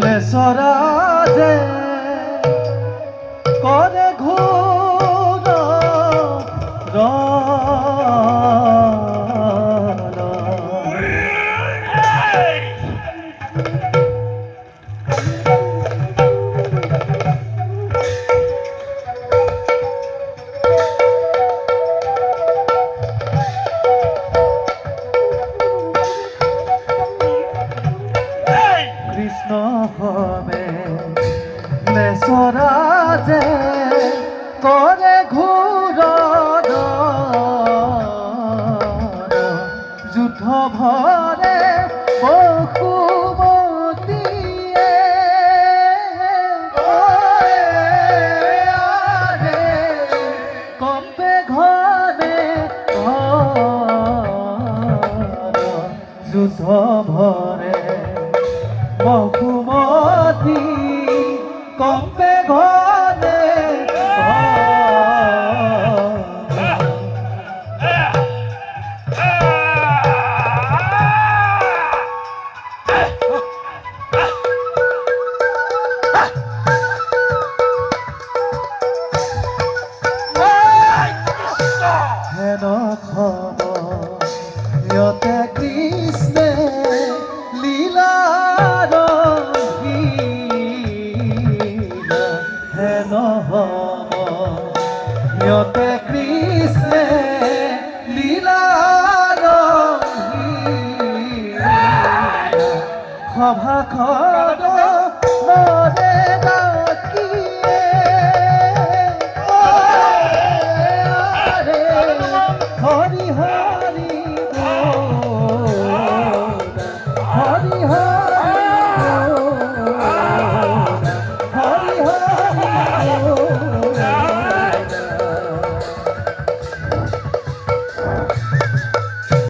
মেসরাজে করে ঘুর কৃষ্ণ হবে মেসরাজে করে ঘুর যুদ্ধ ভরে বহুমতীয়ে কম্পে ঘরে যুদ্ধ ভরে বহুমতি কম্পে ঘরে হেন খবর ইয়তে কৃষ্ণে লীলার হেন ইয়তে কৃষ্ণে লীলার সভা খর মরে ডাকিয়ে হরি হরি হরি হরি